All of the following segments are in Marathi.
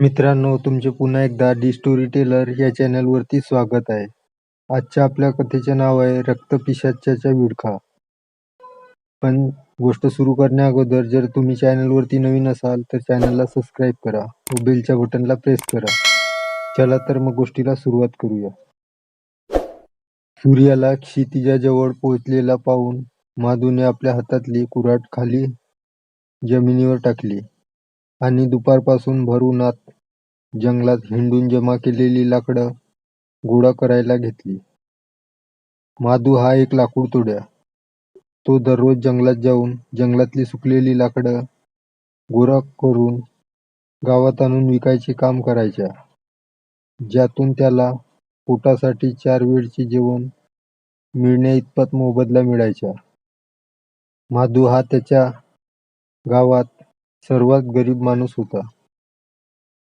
मित्रांनो, तुमचे पुन्हा एकदा डी स्टोरी टेलर या चॅनलवरती स्वागत आहे. आजच्या आपल्या कथेचे नाव आहे रक्तपिशाच्याचा विळखा. पण गोष्ट सुरू करण्या अगोदर जर तुम्ही चॅनलवरती नवीन असाल तर चॅनलला सबस्क्राईब करा व बेलच्या बटनला प्रेस करा. चला तर मग गोष्टीला सुरुवात करूया. सूर्याला क्षितिजाजवळ पोहोचलेला पाहून माधूने आपल्या हातातली कुऱ्हाड खाली जमिनीवर टाकली आणि दुपारपासून भर उन्हात जंगलात हिंडून जमा केलेली लाकडं गोळा करायला घेतली. माधू हा एक लाकूड तोड्या. तो दररोज जंगलात जाऊन जंगलातली सुकलेली लाकडं गोळा करून गावात आणून विकायचे काम करायचा, ज्यातून त्याला पोटासाठी 4 वेळचे जेवण मिळण्याइतपत मोबदला मिळायचा. माधू हा त्याच्या गावात सर्वात गरीब माणूस होता.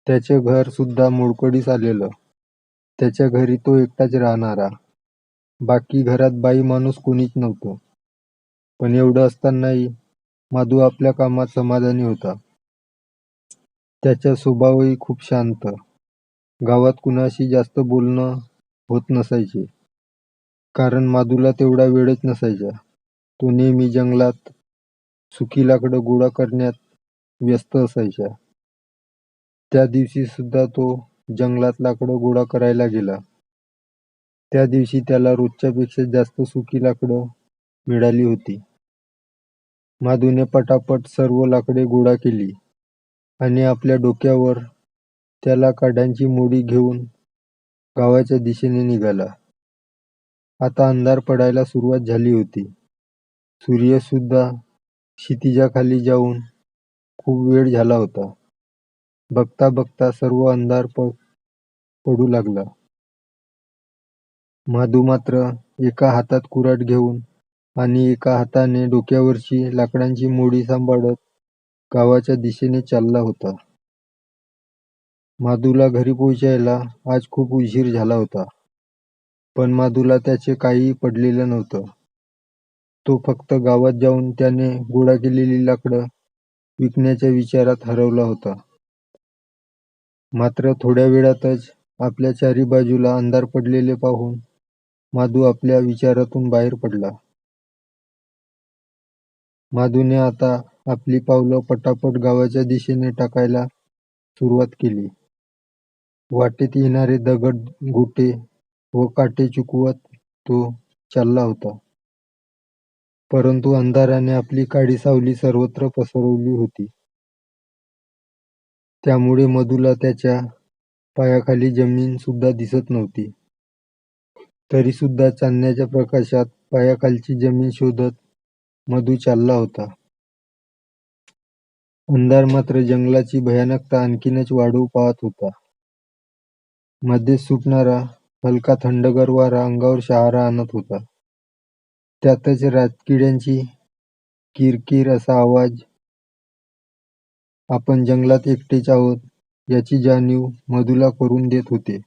त्याचे घर सुद्धा मोडकळीस आलेलं. त्याच्या घरी तो एकटाच राहणारा. बाकी घरात बाई माणूस कोणीच नव्हतं. पण एवढं असतानाही माधू आपल्या कामात समाधानी होता. त्याचा स्वभावही खूप शांत. गावात कुणाशी जास्त बोलणं होत नसायचे, कारण माधूला तेवढा वेळच नसायचा. तो नेहमी जंगलात सुकी लाकडं गोळा करण्यात व्यस्त असायचा. त्या दिवशी सुद्धा तो जंगलात लाकडं गोळा करायला गेला. त्या दिवशी त्याला रोजच्यापेक्षा जास्त सुकी लाकडं मिळाली होती. माधूने पटापट सर्व लाकडे गोळा केली आणि आपल्या डोक्यावर त्याला काड्यांची मोडी घेऊन गावाच्या दिशेने निघाला. आता अंधार पडायला सुरुवात झाली होती. सूर्य सुद्धा क्षितिजाखाली जाऊन खूप वेळ झाला होता. बघता बघता सर्व अंधार पडू लागला. माधू मात्र एका हातात कुऱ्हाड घेऊन आणि एका हाताने डोक्यावरची लाकडांची मोडी सांभाळत गावाच्या दिशेने चालला होता. माधूला घरी पोहोचायला आज खूप उशीर झाला होता. पण माधूला त्याचे काहीही पडलेलं नव्हतं. तो फक्त गावात जाऊन त्याने गोळा केलेली लाकडं विकण्याच्या विचारात हरवला होता. मात्र थोड्या वेळातच आपल्या चारी बाजूला अंधार पडलेले पाहून माधू आपल्या विचारातून बाहेर पडला. माधूने आता आपली पावलं पटापट गावाच्या दिशेने टाकायला सुरुवात केली. वाटेत येणारे दगड, गोटे व काटे चुकवत तो चालला होता. परंतु अंधाराने आपली काळी सावली सर्वत्र पसरवली होती. त्यामुळे मधूला त्याच्या पायाखाली जमीन सुद्धा दिसत नव्हती. तरी सुद्धा चांदण्याच्या प्रकाशात पायाखालची जमीन शोधत मधू चालला होता. अंधार मात्र जंगलाची भयानकता आणखीनच वाढवू पाहत होता. मध्येच सुटणारा हलका थंडगार वारा अंगावर शहारा आणत होता. त्यातच रातकिड्यांची किरकिर असा आवाज. आपण जंगलात एकटेच आहोत याची जाणीव मधूला करून देत होते.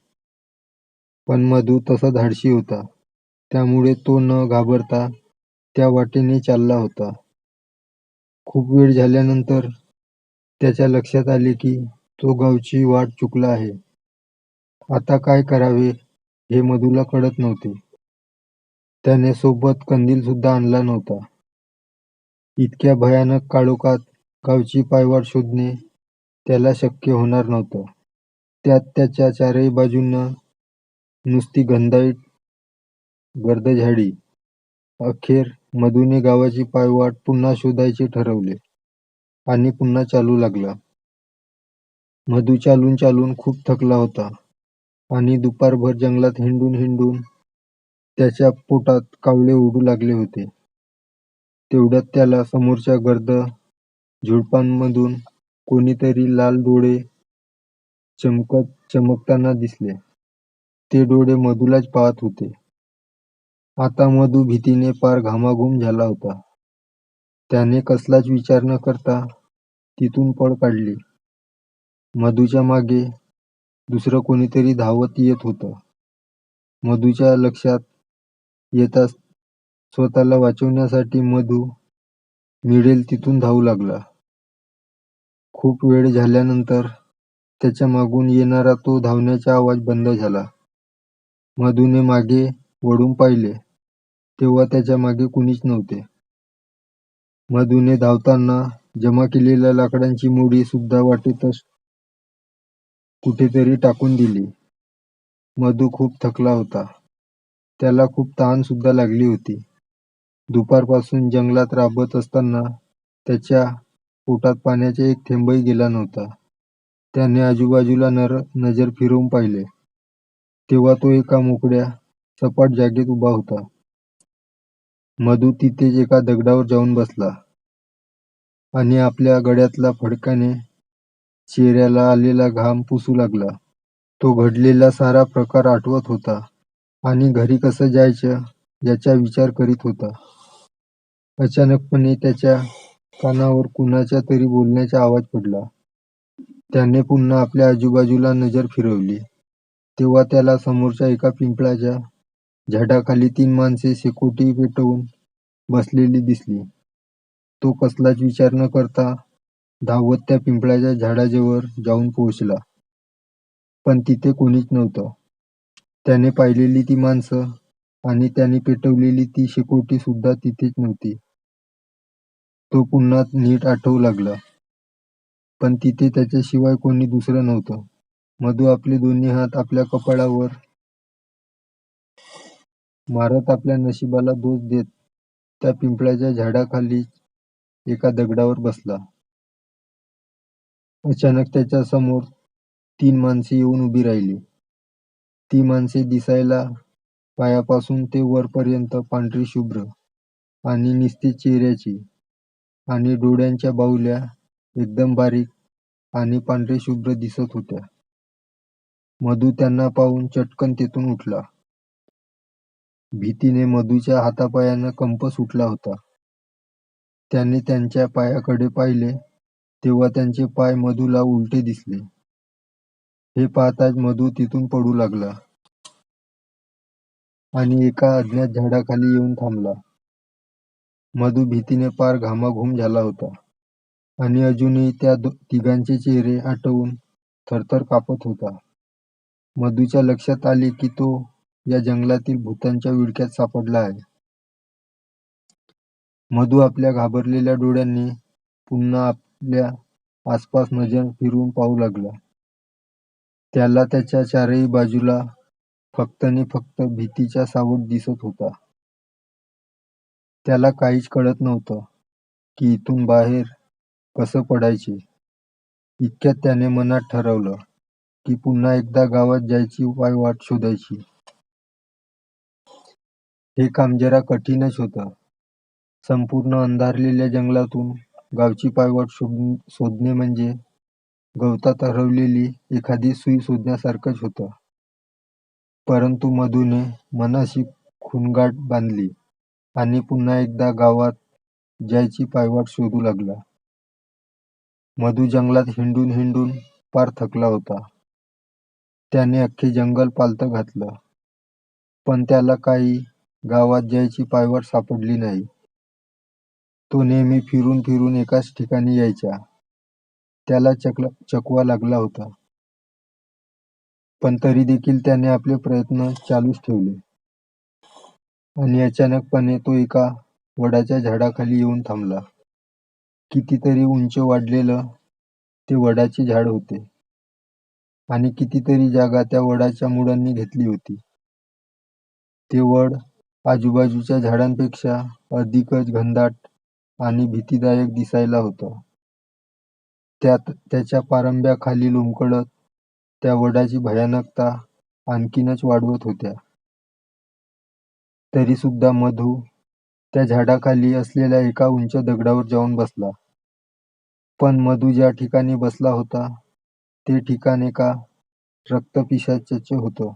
पण मधू तसा धाडसी होता, त्यामुळे तो न घाबरता त्या वाटेने चालला होता. खूप वेळ झाल्यानंतर त्याच्या लक्षात आले की तो गावची वाट चुकला आहे. आता काय करावे हे मधूला कळत नव्हते. त्याने सोबत कंदील सुद्धा आणला नव्हता. इतक्या भयानक काळोखात गावची पायवाट शोधणे त्याला शक्य होणार नव्हतं. त्यात त्याच्या चारही बाजूंना नुसती घनदाट गर्दझाडी. अखेर मधूने गावाची पायवाट पुन्हा शोधायचे ठरवले आणि पुन्हा चालू लागला. मधू चालून चालून खूप थकला होता आणि दुपारभर जंगलात हिंडून हिंडून त्याच्या पोटात कावळे ओढू लागले होते. तेवढ्यात त्याला समोरच्या गर्द झुडपांमधून कोणीतरी लाल डोळे चमकताना दिसले. ते डोळे मधूलाच पाहत होते. आता मधू भीतीने पार घामाघूम झाला होता. त्याने कसलाच विचार न करता तिथून पळ काढली. मधूच्या मागे दुसरं कोणीतरी धावत येत होतं. मधूच्या लक्षात येताच स्वतःला वाचवण्यासाठी मधू मिळेल तिथून धावू लागला. खूप वेळ झाल्यानंतर त्याच्या मागून येणारा तो धावण्याचा आवाज बंद झाला. मधूने मागे वळून पाहिले, तेव्हा त्याच्या मागे कुणीच नव्हते. मधूने धावताना जमा केलेल्या लाकडांची मोडी सुद्धा वाटेतच कुठेतरी टाकून दिली. मधू खूप थकला होता. त्याला खूप तहान सुद्धा लागली होती. दुपारपासून जंगलात राबत असताना त्याच्या पोटात पाण्याचा एक थेंबही गेला नव्हता. त्याने आजूबाजूला नजर फिरवून पाहिले, तेव्हा तो एका मोकळ्या, सपाट जागेत उभा होता. मधू तिथेच एका दगडावर जाऊन बसला आणि आपल्या गळ्यातल्या फडक्याने चेहऱ्याला आलेला घाम पुसू लागला. तो घडलेला सारा प्रकार आठवत होता आणि घरी कसं जायचं याचा विचार करीत होता. अचानकपणे त्याच्या कानावर कुणाच्या तरी बोलण्याचा आवाज पडला. त्याने पुन्हा आपल्या आजूबाजूला नजर फिरवली, तेव्हा त्याला समोरच्या एका पिंपळाच्या झाडाखाली 3 माणसे शेकोटी पेटवून बसलेली दिसली. तो कसलाच विचार न करता धावत त्या पिंपळाच्या झाडाजवळ जाऊन पोहोचला. पण तिथे कोणीच नव्हतं. त्याने पाहिलेली ती माणसं आणि त्याने पेटवलेली ती शेकोटी सुद्धा तिथेच नव्हती. तो पुन्हा नीट आठवू लागला, पण तिथे त्याच्याशिवाय कोणी दुसरं नव्हतं. मधू आपले दोन्ही हात आपल्या कपाळावर मारत आपल्या नशिबाला दोष देत त्या पिंपळाच्या झाडाखाली एका दगडावर बसला. अचानक त्याच्या समोर 3 माणसे येऊन उभी राहिली. ती माणसे दिसायला पायापासून ते वरपर्यंत पांढरी शुभ्र आणि निस्तेज चेहऱ्याची आणि डोळ्यांच्या बाहुल्या एकदम बारीक आणि पांढरे शुभ्र दिसत होत्या. मधू त्यांना पाहून चटकन तेथून उठला. भीतीने मधूच्या हातापायांना कंप सुटला होता. त्याने त्यांच्या पायाकडे पाहिले, तेव्हा त्यांचे पाय मधूला उलटे दिसले. हे पाहताच मधू तिथून पळू लागला आणि एका अज्ञात झाडाखाली येऊन थांबला. मधू भीतीने पार घामाघूम झाला होता आणि अजूनही त्या तिघांचे चेहरे आठवून थरथर कापत होता. मधूच्या लक्षात आले की तो या जंगलातील भुतांच्या विळख्यात सापडला आहे. मधू आपल्या घाबरलेल्या डोळ्यांनी पुन्हा आपल्या आसपास नजर फिरवून पाहू लागला. त्याला त्याच्या चारही बाजूला फक्त आणि फक्त भीतीचा सावट दिसत होता. त्याला काहीच कळत नव्हतं की इथून बाहेर कसं पडायचे. इतक्यात त्याने मनात ठरवलं की पुन्हा एकदा गावात जायची पायवाट शोधायची. हे काम जरा कठीणच होतं. संपूर्ण अंधारलेल्या जंगलातून गावची पायवाट शोधणे म्हणजे गवतात हरवलेली एखादी सुई शोधण्यासारखंच होतं. परंतु मधूने मनाशी खूणगाठ बांधली आणि पुन्हा एकदा गावात जायची पायवाट शोधू लागला. मधू जंगलात हिंडून हिंडून पार थकला होता. त्याने अख्खे जंगल पालथं घातलं, पण त्याला काही गावात जायची पायवाट सापडली नाही. तो नेहमी फिरून फिरून एकाच ठिकाणी यायचा. त्याला चकवा लागला होता, पण तरी देखील त्याने आपले प्रयत्न चालूच ठेवले. आणि अचानकपणे तो एका वडाच्या झाडाखाली येऊन थांबला. कितीतरी उंच वाढलेलं ते वडाचे झाड होते आणि कितीतरी जागा त्या वडाच्या मुळांनी घेतली होती. ते वड आजूबाजूच्या झाडांपेक्षा अधिकच घनदाट आणि भीतीदायक दिसायला होतं. त्याच्या पारंब्याखाली लोंबकळत त्या वडाची भयानकता आणखीनच वाढवत होत्या. तरी सुद्धा मधू त्या झाडाखाली असलेल्या एका उंच दगडावर जाऊन बसला. पण मधू ज्या ठिकाणी बसला होता ते ठिकाण एका रक्तपिशाचाचे होतं.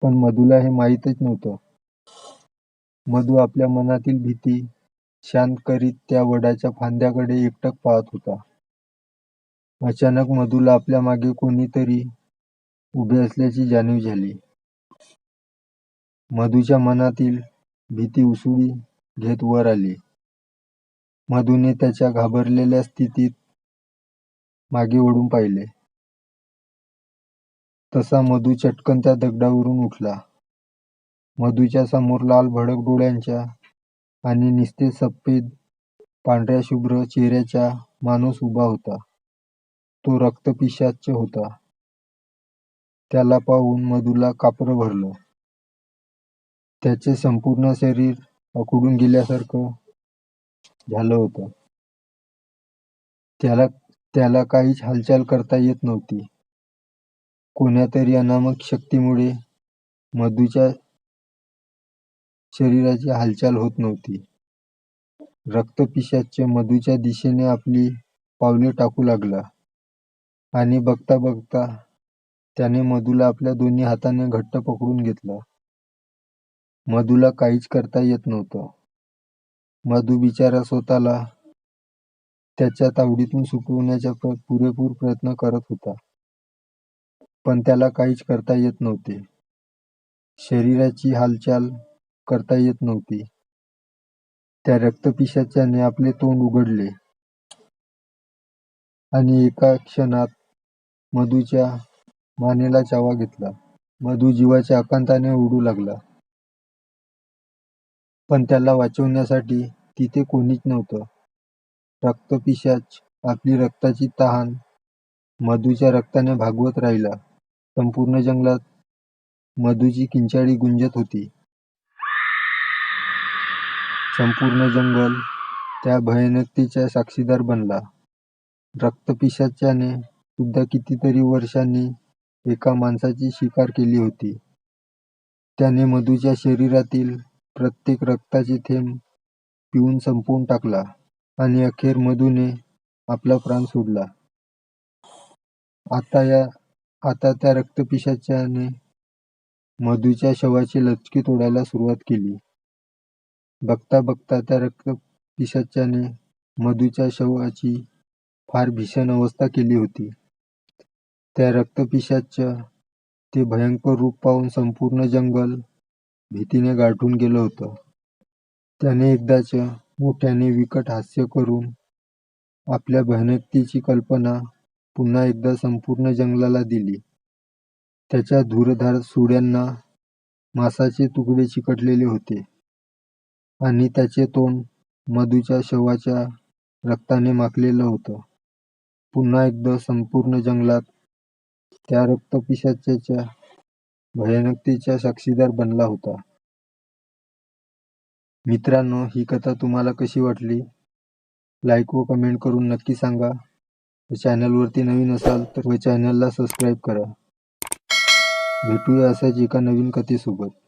पण मधूला हे माहीतच नव्हतं. मधू आपल्या मनातील भीती शांत करीत त्या वडाच्या फांद्याकडे एकटक पाहत होता. अचानक मधूला आपल्या मागे कोणीतरी उभे असल्याची जाणीव झाली. मधूच्या मनातील भीती उसळी घेत वर आली. मधूने त्याच्या घाबरलेल्या स्थितीत मागे वळून पाहिले. तसा मधू चटकन त्या दगडावरून उठला. मधूच्या समोर लाल भडक डोळ्यांच्या आणि निस्तेज सफेद पांढऱ्या शुभ्र चेहऱ्याचा माणूस उभा होता. तो रक्तपिशाच होता. त्याला पाहून मधूला कापरं भरलं. त्याचे संपूर्ण शरीर आखडून गेल्यासारखं झालं होतं. त्याला काहीच हालचाल करता येत नव्हती. कोण्यातरी अनामक शक्तीमुळे मधूच्या शरीराची हालचाल होत नव्हती. रक्तपिशाच मधूच्या दिशेने आपली पावले टाकू लागला आणि बघता बघता त्याने मधूला आपल्या दोन्ही हाताने घट्ट पकडून घेतलं. मधूला काहीच करता येत नव्हतं. मधू बिचारा स्वतःला त्याच्या तावडीतून सुटवण्याचा पुरेपूर प्रयत्न करत होता, पण त्याला काहीच करता येत नव्हते. शरीराची हालचाल करता येत नव्हती. त्या रक्तपिशाच्याने आपले तोंड उघडले आणि एका क्षणात मधूच्या मानेला चावा घेतला. मधू जीवाच्या आकांताने ओरडू लागला, पण त्याला वाचवण्यासाठी तिथे कोणीच नव्हतं. रक्तपिशाच आपली रक्ताची तहान मधूच्या रक्ताने भागवत राहिला. संपूर्ण जंगलात मधूची किंचाळी गुंजत होती. संपूर्ण जंगल त्या भयानकतेचा साक्षीदार बनला. रक्तपिशाच्याने सुद्धा कितीतरी वर्षांनी एका माणसाची शिकार केली होती. त्याने मधूच्या शरीरातील प्रत्येक रक्ताचे थेंब पिऊन संपवून टाकला आणि अखेर मधूने आपला प्राण सोडला. आता त्या रक्तपिशाच्याने मधूच्या शवाची लचकी तोडायला सुरुवात केली. बघता बघता त्या रक्तपिशाच्याने मधूच्या शवाची फार भीषण अवस्था केली होती. त्या रक्तपिशाचं ते भयंकर रूप पाहून संपूर्ण जंगल भीतीने गारठून गेलं होतं. त्याने एकदाच मोठ्याने विकट हास्य करून आपल्या भयानकतेची कल्पना पुन्हा एकदा संपूर्ण जंगलाला दिली. त्याच्या धुरधार सुळ्यांना मांसाचे तुकडे चिकटलेले होते आणि त्याचे तोंड मधूच्या शवाच्या रक्ताने माखलेलं होतं. पुन्हा एकदा संपूर्ण जंगलात त्या रक्तपिशाच्याच्या भयानकतेचा साक्षीदार बनला होता. मित्रांनो, ही कथा तुम्हाला कशी वाटली? लाईक व कमेंट करून नक्की सांगा. चॅनलवरती नवीन असाल तर चॅनलला सबस्क्राईब करा. भेटूया अशाच एका नवीन कथेसोबत.